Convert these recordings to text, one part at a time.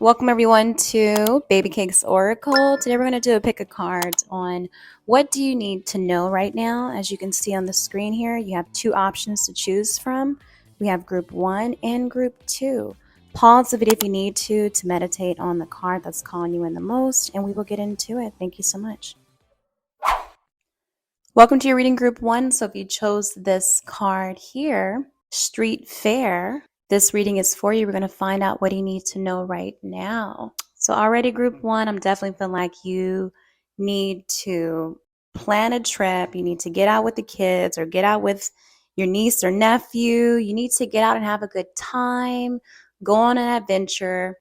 Welcome everyone to Babycakes Oracle. Today we're going to do a pick a card on what do you need to know right now. As you can see on the screen here, you have two options to choose from. We have group 1 and group 2. Pause the video if you need to meditate on the card that's calling you in the most, and we will get into it. Thank you so much. Welcome to your reading group 1. So if you chose this card here, Street Fair, this reading is for you. We're going to find out what you need to know right now. So already group 1, I'm definitely feeling like you need to plan a trip. You need to get out with the kids or get out with your niece or nephew. You need to get out and have a good time, go on an adventure,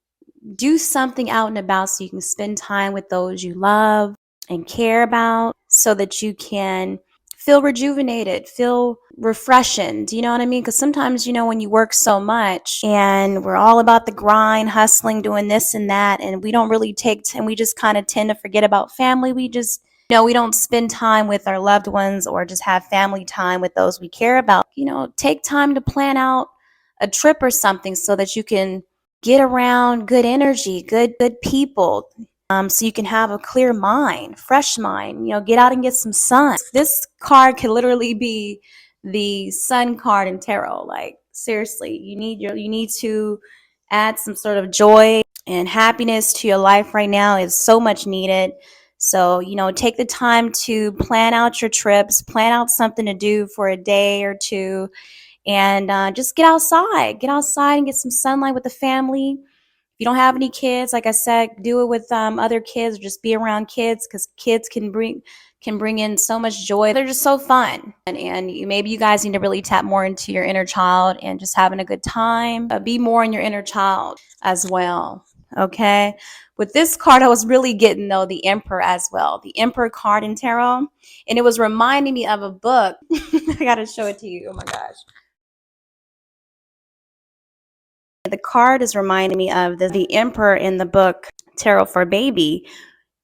do something out and about so you can spend time with those you love and care about so that you can feel rejuvenated, feel refreshing. Do you know what I mean? Because sometimes, when you work so much and we're all about the grind, hustling, doing this and that, and we don't really we just kind of tend to forget about family. We just, we don't spend time with our loved ones or just have family time with those we care about. Take time to plan out a trip or something so that you can get around good energy, good people. So you can have a clear mind, fresh mind, get out and get some sun. This card could literally be the sun card in tarot. Like, seriously, you need to add some sort of joy and happiness to your life right now. It's so much needed. So, take the time to plan out your trips, plan out something to do for a day or two, and just get outside and get some sunlight with the family. If you don't have any kids, like I said, do it with other kids, or just be around kids, because kids can bring in so much joy. They're just so fun. And maybe you guys need to really tap more into your inner child and just having a good time. Be more in your inner child as well. Okay. With this card, I was really getting, though, the Emperor as well. The Emperor card in tarot. And it was reminding me of a book. I got to show it to you. Oh my gosh. The card is reminding me of the Emperor in the book Tarot for Baby,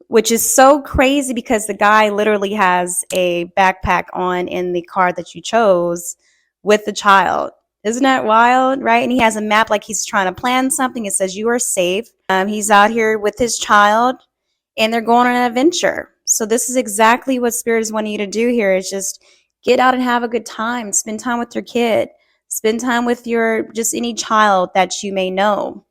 which is so crazy because the guy literally has a backpack on in the card that you chose with the child. Isn't that wild, right? And he has a map like he's trying to plan something. It says you are safe. He's out here with his child and they're going on an adventure. So this is exactly what Spirit is wanting you to do here, is just get out and have a good time. Spend time with your kid. Spend time with just any child that you may know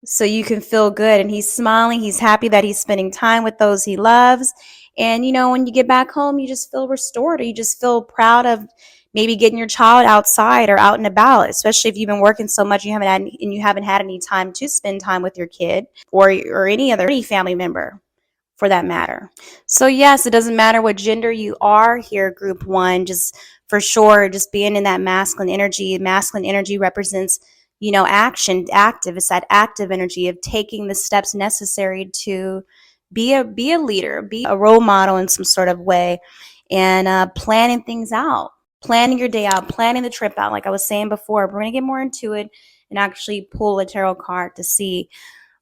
so you can feel good. And he's smiling. He's happy that he's spending time with those he loves. And, when you get back home, you just feel restored, or you just feel proud of maybe getting your child outside or out and about, especially if you've been working so much you haven't had any time to spend time with your kid or any family member for that matter. So yes, it doesn't matter what gender you are here, group 1, just for sure, just being in that masculine energy. Masculine energy represents, action, active. It's that active energy of taking the steps necessary to be a leader, be a role model in some sort of way, and planning things out, planning your day out, planning the trip out. Like I was saying before, we're going to get more into it and actually pull a tarot card to see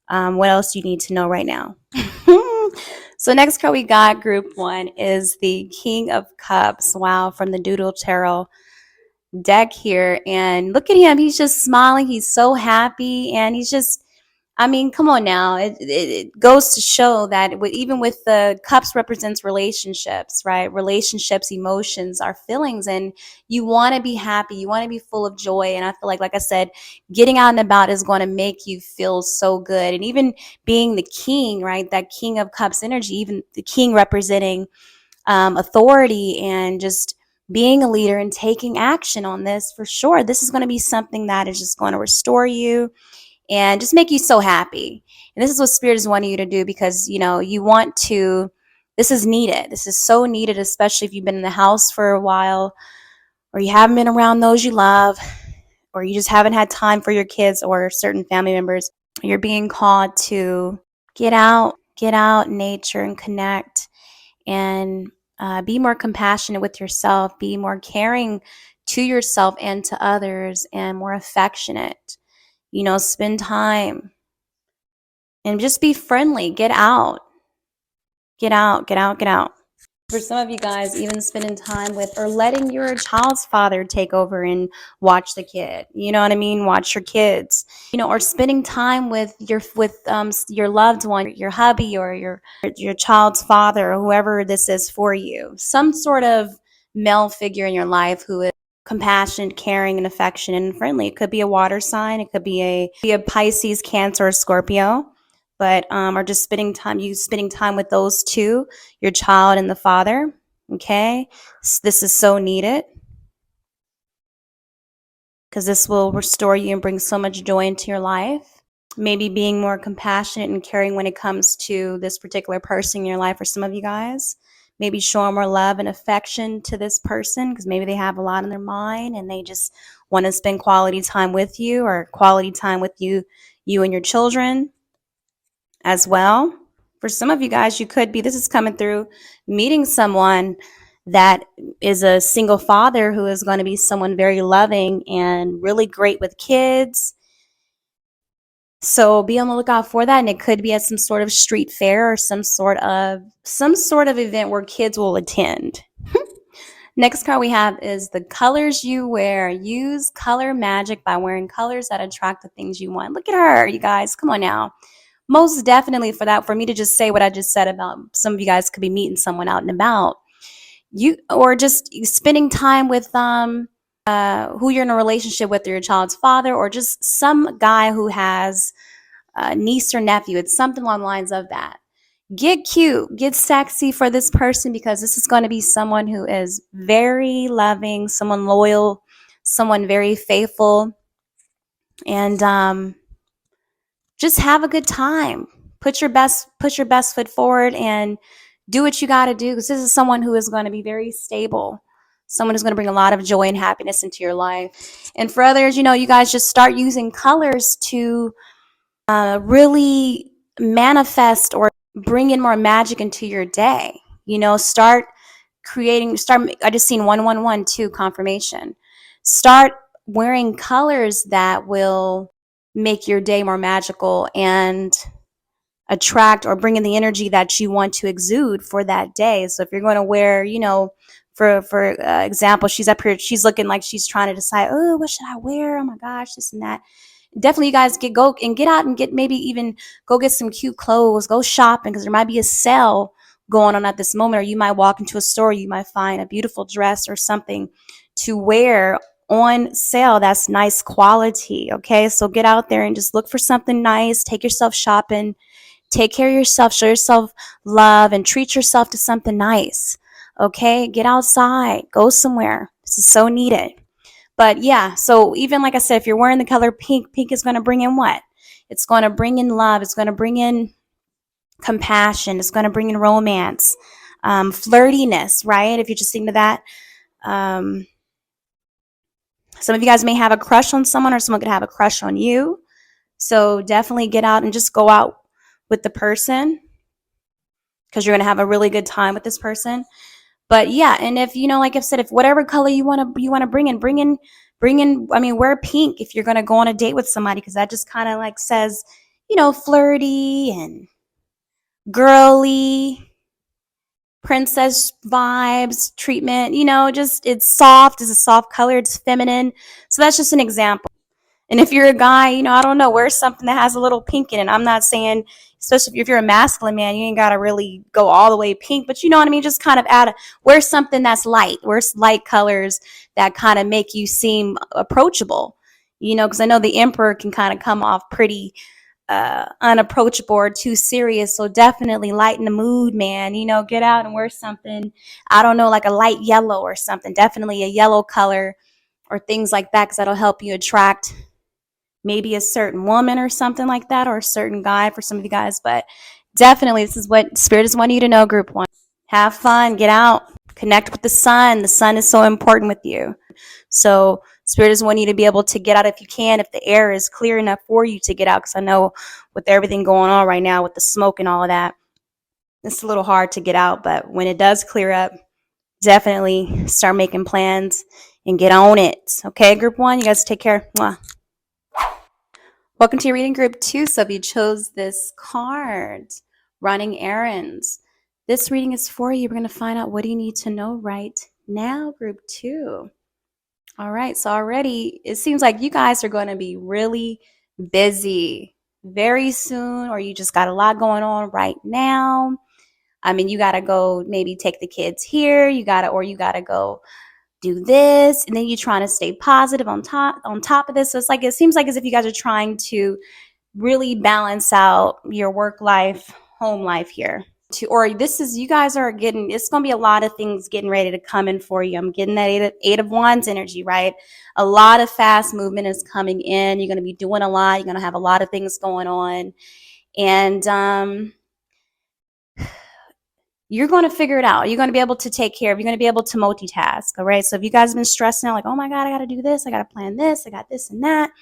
what else you need to know right now. So next card we got, group 1, is the King of Cups. Wow, from the Doodle Tarot deck here. And look at him. He's just smiling. He's so happy. And he's just, come on now. It goes to show that even with the cups represents relationships, right? Relationships, emotions, our feelings. And you want to be happy. You want to be full of joy. And I feel like I said, getting out and about is going to make you feel so good. And even being the king, right? That King of Cups energy, even the king representing authority and just being a leader and taking action on this, for sure. This is going to be something that is just going to restore you and just make you so happy. And this is what Spirit is wanting you to do, because, you want to, this is needed. This is so needed, especially if you've been in the house for a while, or you haven't been around those you love, or you just haven't had time for your kids or certain family members. You're being called to get out in nature and connect, and be more compassionate with yourself, be more caring to yourself and to others, and more affectionate. Spend time and just be friendly. Get out. For some of you guys, even spending time with or letting your child's father take over and watch the kid. You know what I mean? Watch your kids. Or spending time with your loved one, your hubby, or your child's father, or whoever this is for you. Some sort of male figure in your life who is compassionate, caring, and affectionate and friendly. It could be a water sign. It could be a Pisces, Cancer, or Scorpio. But or just spending time with those two, your child and the father. Okay, this is so needed because this will restore you and bring so much joy into your life. Maybe being more compassionate and caring when it comes to this particular person in your life, for some of you guys. Maybe showing more love and affection to this person because maybe they have a lot on their mind and they just want to spend quality time with you, or quality time with you and your children as well. For some of you guys, you could be, this is coming through, meeting someone that is a single father who is going to be someone very loving and really great with kids. So be on the lookout for that, and it could be at some sort of street fair or some sort of event where kids will attend. Next card we have is the colors you wear. Use color magic by wearing colors that attract the things you want. Look at her, you guys. Come on now. Most definitely for me to just say what I just said about some of you guys could be meeting someone out and about. Or just spending time with who you're in a relationship with, your child's father, or just some guy who has a niece or nephew. It's something along the lines of that. Get cute, get sexy for this person, because this is going to be someone who is very loving, someone loyal, someone very faithful, and just have a good time. Put your best foot forward and do what you got to do, because this is someone who is going to be very stable, someone who's going to bring a lot of joy and happiness into your life. And for others, you guys just start using colors to really manifest or bring in more magic into your day. Start I just seen 1112 confirmation. Start wearing colors that will make your day more magical and attract or bring in the energy that you want to exude for that day. So if you're going to wear, for example, she's up here, she's looking like she's trying to decide, oh, what should I wear? Oh my gosh, this and that. Definitely, you guys get out and maybe even go get some cute clothes, go shopping, because there might be a sale going on at this moment, or you might walk into a store, you might find a beautiful dress or something to wear on sale that's nice quality. Okay, so get out there and just look for something nice, take yourself shopping, take care of yourself, show yourself love, and treat yourself to something nice. Okay, get outside, go somewhere. This is so needed. But yeah, so even like I said, if you're wearing the color pink, pink is going to bring in what? It's going to bring in love. It's going to bring in compassion. It's going to bring in romance, flirtiness, right? If you're just thinking of that. Some of you guys may have a crush on someone, or someone could have a crush on you. So definitely get out and just go out with the person, because you're going to have a really good time with this person. But yeah, and if like I've said, if whatever color you want to bring in, I mean, wear pink if you're going to go on a date with somebody, because that just kind of like says, flirty and girly, princess vibes, treatment, just it's soft, it's a soft color, it's feminine. So that's just an example. And if you're a guy, I don't know, wear something that has a little pink in it. I'm not saying, especially if you're a masculine man, you ain't got to really go all the way pink, but you know what I mean? Just kind of wear something that's light. Wear light colors that kind of make you seem approachable, because I know the emperor can kind of come off pretty unapproachable or too serious. So definitely lighten the mood, man. Get out and wear something, I don't know, like a light yellow or something. Definitely a yellow color or things like that, because that'll help you attract maybe a certain woman or something like that, or a certain guy for some of you guys. But definitely, this is what Spirit is wanting you to know, group one. Have fun, get out, connect with the sun. The sun is so important with you. So Spirit is wanting you to be able to get out if you can, if the air is clear enough for you to get out, because I know with everything going on right now with the smoke and all of that, it's a little hard to get out. But when it does clear up, definitely start making plans and get on it. Okay, group one, you guys take care. Mwah. Welcome to your reading group 2. So if you chose this card, running errands, This reading is for you. We're going to find out what do you need to know right now, group 2. All right, so already it seems like you guys are going to be really busy very soon, or you just got a lot going on right now. I mean, you got to go maybe take the kids here, you got to go do this, and then you're trying to stay positive on top of this. So it seems like as if you guys are trying to really balance out your work life, home life here. Or this is, you guys are getting, it's going to be a lot of things getting ready to come in for you. I'm getting that eight of wands energy, right? A lot of fast movement is coming in. You're going to be doing a lot. You're going to have a lot of things going on. And you're going to figure it out. You're going to be able to take care of, you're going to be able to multitask. All right. So if you guys have been stressing out, like, oh my God, I got to do this. I got to plan this. I got this and that.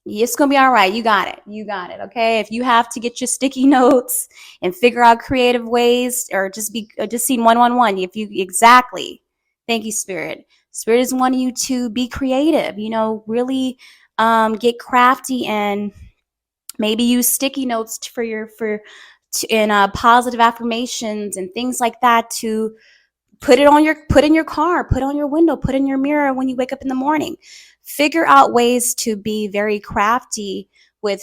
It's going to be all right. You got it. You got it. Okay. If you have to get your sticky notes and figure out creative ways, or just see 111. Exactly. Thank you, Spirit. Spirit is wanting you to be creative, really get crafty, and maybe use sticky notes and positive affirmations and things like that to put in your car, put on your window, put in your mirror when you wake up in the morning. Figure out ways to be very crafty with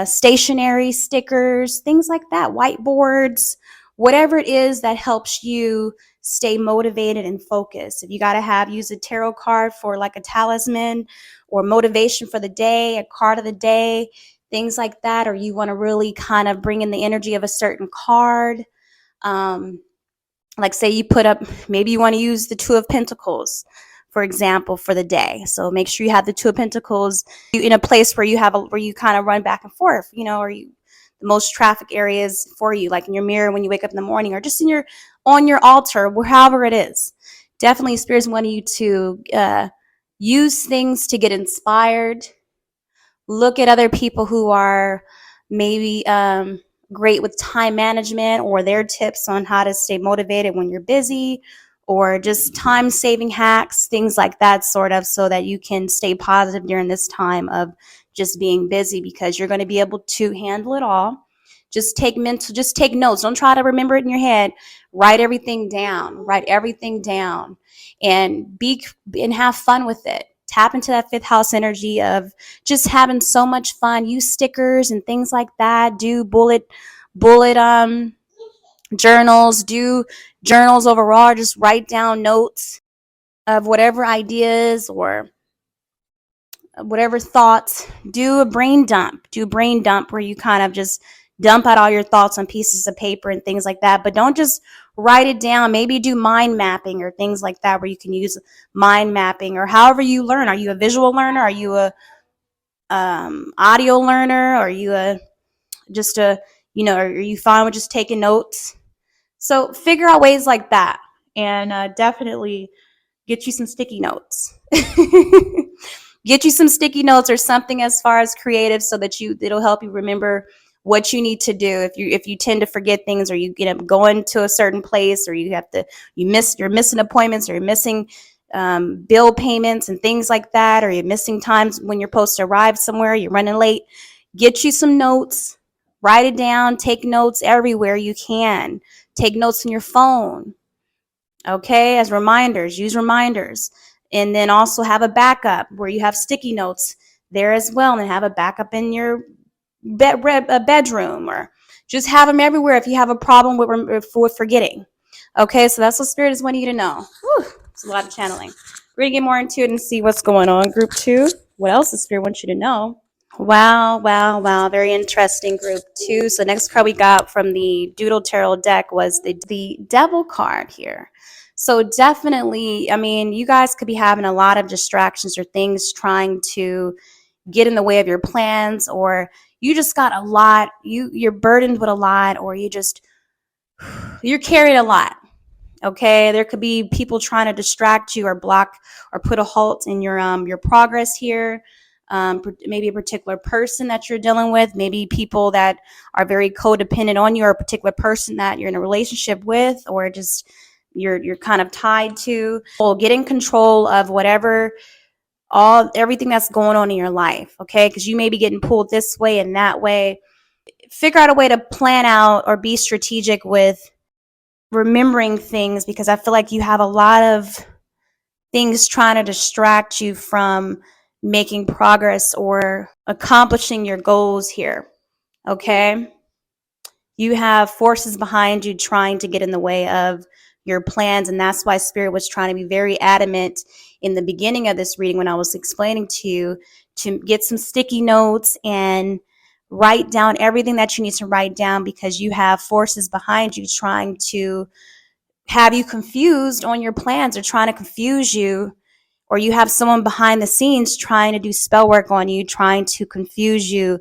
stationery, stickers, things like that, whiteboards, whatever it is that helps you stay motivated and focused. If you got to use a tarot card for like a talisman or motivation for the day, a card of the day, things like that, or you want to really kind of bring in the energy of a certain card. Like say you put up, maybe you want to use the Two of Pentacles, for example, for the day. So make sure you have the Two of Pentacles in a place where you kind of run back and forth, or the most traffic areas for you, like in your mirror when you wake up in the morning, or just on your altar, however it is. Definitely Spirit's wanting you to use things to get inspired. Look at other people who are maybe great with time management, or their tips on how to stay motivated when you're busy, or just time saving hacks, things like that, sort of, so that you can stay positive during this time of just being busy, because you're going to be able to handle it all. Just take notes. Don't try to remember it in your head. Write everything down, and have fun with it. Tap into that 5th house energy of just having so much fun. Use stickers and things like that. Do bullet journals. Do journals overall. Just write down notes of whatever ideas or whatever thoughts. Do a brain dump where you kind of just dump out all your thoughts on pieces of paper and things like that. But don't just write it down. Maybe do mind mapping or things like that, where you can use mind mapping, or however you learn. Are you a visual learner? Are you a audio learner? Are you are you fine with just taking notes? So figure out ways like that, and definitely get you some sticky notes. Get you some sticky notes or something as far as creative, so that it'll help you remember what you need to do. If you tend to forget things, or you get up going to a certain place, or you're missing appointments, or you're missing bill payments and things like that, or you're missing times when you're supposed to arrive somewhere, you're running late. Get you some notes, write it down, take notes everywhere you can. Take notes on your phone, okay, as reminders. Use reminders. And then also have a backup where you have sticky notes there as well, and have a backup in your bedroom, or just have them everywhere if you have a problem with forgetting. Okay, so that's what Spirit is wanting you to know. Whew, it's a lot of channeling. We're going to get more into it and see what's going on. Group 2, what else does Spirit want you to know? Wow. Very interesting, group 2. So next card we got from the Doodle Tarot deck was the Devil card here. So definitely, I mean, you guys could be having a lot of distractions or things trying to get in the way of your plans, or you just got a lot, you're burdened with a lot, or you're carrying a lot. Okay, there could be people trying to distract you or block or put a halt in your progress here. Maybe a particular person that you're dealing with, maybe people that are very codependent on you, or a particular person that you're in a relationship with, or just you're kind of tied to. Well, get in control of everything that's going on in your life, okay? Because you may be getting pulled this way and that way. figure out a way to plan out or be strategic with remembering things, because I feel like you have a lot of things trying to distract you from making progress or accomplishing your goals here. Okay? You have forces behind you trying to get in the way of your plans. And that's why Spirit was trying to be very adamant in the beginning of this reading when I was explaining to you to get some sticky notes and write down everything that you need to write down, because you have forces behind you trying to have you confused on your plans, or trying to confuse you, or you have someone behind the scenes trying to do spell work on you, trying to confuse you,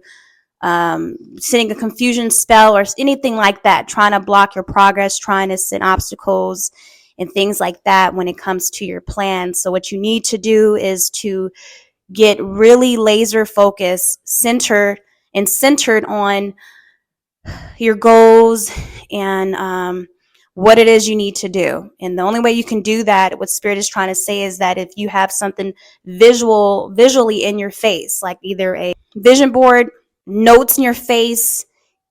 sending a confusion spell or anything like that, trying to block your progress, trying to send obstacles and things like that when it comes to your plans. So what you need to do is to get really laser focused, centered on your goals and what it is you need to do. And the only way you can do that, what Spirit is trying to say, is that if you have something visually in your face, like either a vision board, notes in your face,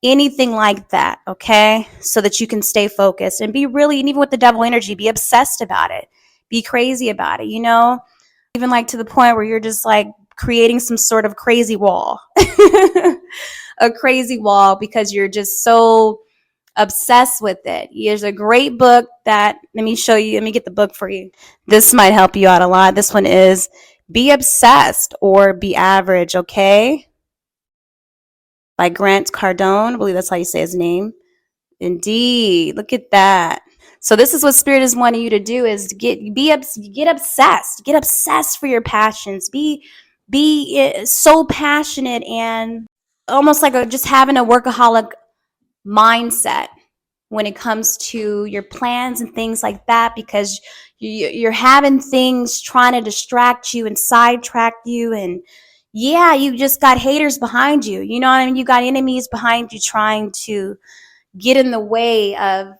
anything like that, okay? So that you can stay focused and be really, and even with the devil energy, be obsessed about it, be crazy about it, even like to the point where you're just like creating some sort of crazy wall, a crazy wall, because you're just so obsessed with it. There's a great book that, let me show you, let me get the book for you. This might help you out a lot. This one is Be Obsessed or Be Average, okay? By Grant Cardone. I believe that's how you say his name. Indeed. Look at that. So this is what Spirit is wanting you to do, is get obsessed. Get obsessed for your passions. Be so passionate and almost like just having a workaholic mindset when it comes to your plans and things like that, because you're having things trying to distract you and sidetrack you, and yeah, you just got haters behind you. You know what I mean? You got enemies behind you trying to get in the way of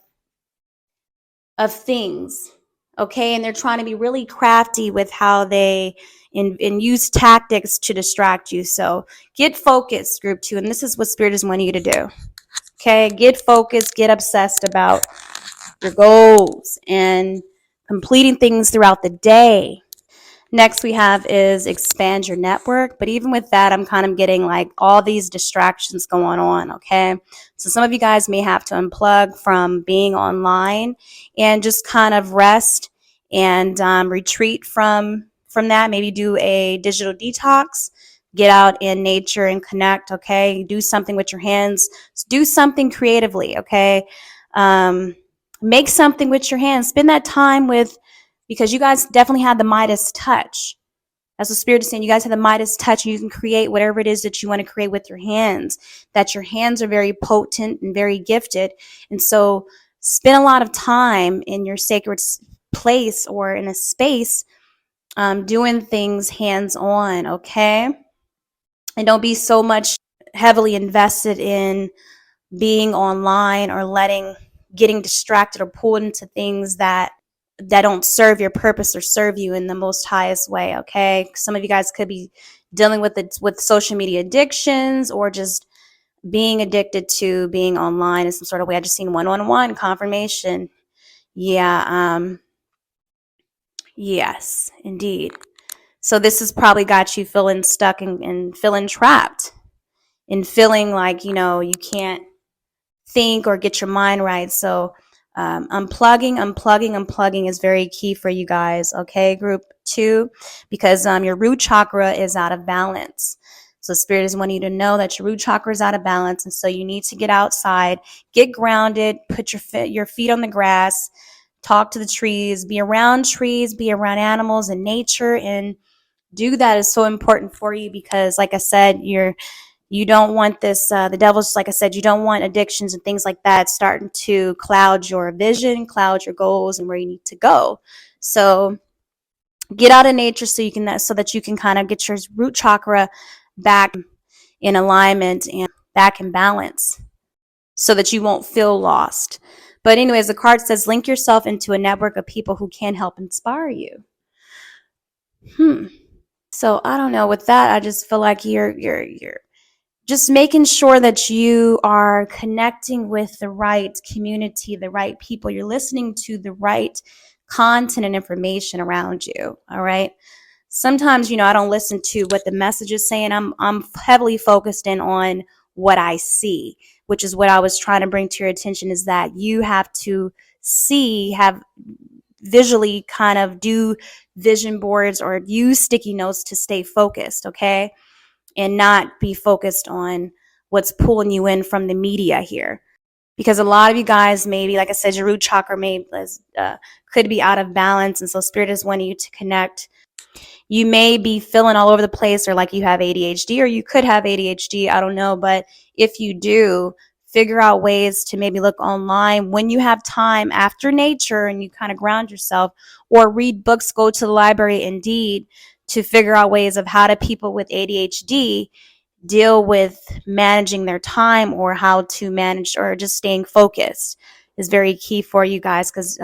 things, okay? And they're trying to be really crafty with how they and use tactics to distract you. So get focused, group 2, and this is what Spirit is wanting you to do. Okay, get focused, get obsessed about your goals and completing things throughout the day. Next we have is expand your network. But even with that, I'm kind of getting like all these distractions going on, okay? So some of you guys may have to unplug from being online and just kind of rest and retreat from that. Maybe do a digital detox, get out in nature and connect, okay? Do something with your hands. Do something creatively, okay? Make something with your hands. Spend that time with, because you guys definitely have the Midas touch. That's what Spirit is saying. You guys have the Midas touch, and you can create whatever it is that you want to create with your hands. That your hands are very potent and very gifted. And so spend a lot of time in your sacred place or in a space doing things hands-on, okay? And don't be so much heavily invested in being online or getting distracted or pulled into things that don't serve your purpose or serve you in the most highest way, okay? Some of you guys could be dealing with social media addictions, or just being addicted to being online in some sort of way. I just seen one-on-one confirmation. Yeah, yes, indeed. So this has probably got you feeling stuck and feeling trapped and feeling like, you can't think or get your mind right. So unplugging is very key for you guys, okay, group 2, because your root chakra is out of balance. So Spirit is wanting you to know that your root chakra is out of balance, and so you need to get outside, get grounded, put your feet on the grass, talk to the trees, be around animals and nature, and do that is so important for you, because like I said, you don't want this, the devil's, like I said, you don't want addictions and things like that starting to cloud your vision, cloud your goals and where you need to go. So get out in nature so that you can kind of get your root chakra back in alignment and back in balance, so that you won't feel lost. But anyways, the card says link yourself into a network of people who can help inspire you. So I don't know, with that, I just feel like you're just making sure that you are connecting with the right community, the right people. You're listening to the right content and information around you. All right. Sometimes, I don't listen to what the message is saying. I'm heavily focused in on what I see, which is what I was trying to bring to your attention, is that you have to have visually kind of do vision boards or use sticky notes to stay focused, okay? And not be focused on what's pulling you in from the media here. Because a lot of you guys, maybe, like I said, your root chakra could be out of balance. And so Spirit is wanting you to connect. You may be feeling all over the place, or like you have ADHD, or you could have ADHD. I don't know. But if you do, figure out ways to maybe look online when you have time after nature and you kind of ground yourself, or read books, go to the library, indeed, to figure out ways of how do people with ADHD deal with managing their time, or how to manage, or just staying focused is very key for you guys, because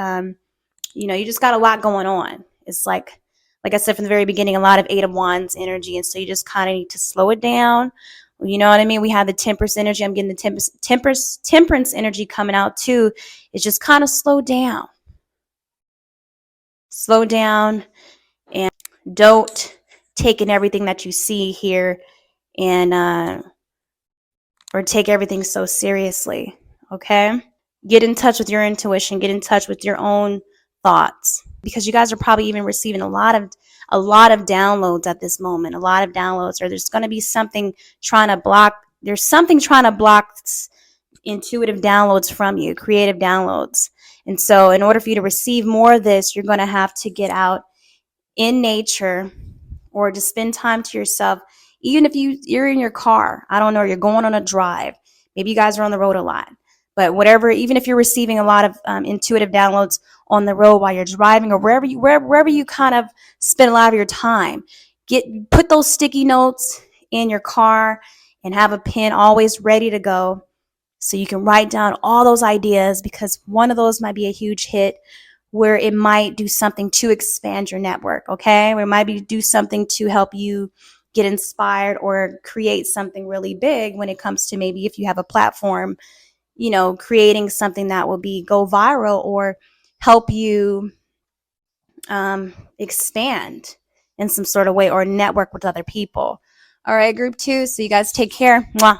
you just got a lot going on. It's like I said from the very beginning, a lot of Eight of Wands energy, and so you just kind of need to slow it down. You know what I mean? We have the Temperance energy. I'm getting the temperance energy coming out too. It's just kind of slow down, and don't take in everything that you see here, and or take everything so seriously. Okay? Get in touch with your intuition, get in touch with your own thoughts, because you guys are probably even receiving a lot of downloads at this moment. A lot of downloads, or there's going to be something trying to block. There's something trying to block intuitive downloads from you, creative downloads. And so in order for you to receive more of this, you're going to have to get out in nature, or to spend time to yourself. Even if you're in your car, I don't know, you're going on a drive, maybe you guys are on the road a lot, but whatever, even if you're receiving a lot of intuitive downloads on the road while you're driving, or wherever you kind of spend a lot of your time, put those sticky notes in your car and have a pen always ready to go, so you can write down all those ideas, because one of those might be a huge hit, where it might do something to expand your network, okay? Where it might do something to help you get inspired, or create something really big when it comes to, maybe if you have a platform, creating something that will go viral, or help you expand in some sort of way, or network with other people. All right, group 2. So you guys take care. Mwah.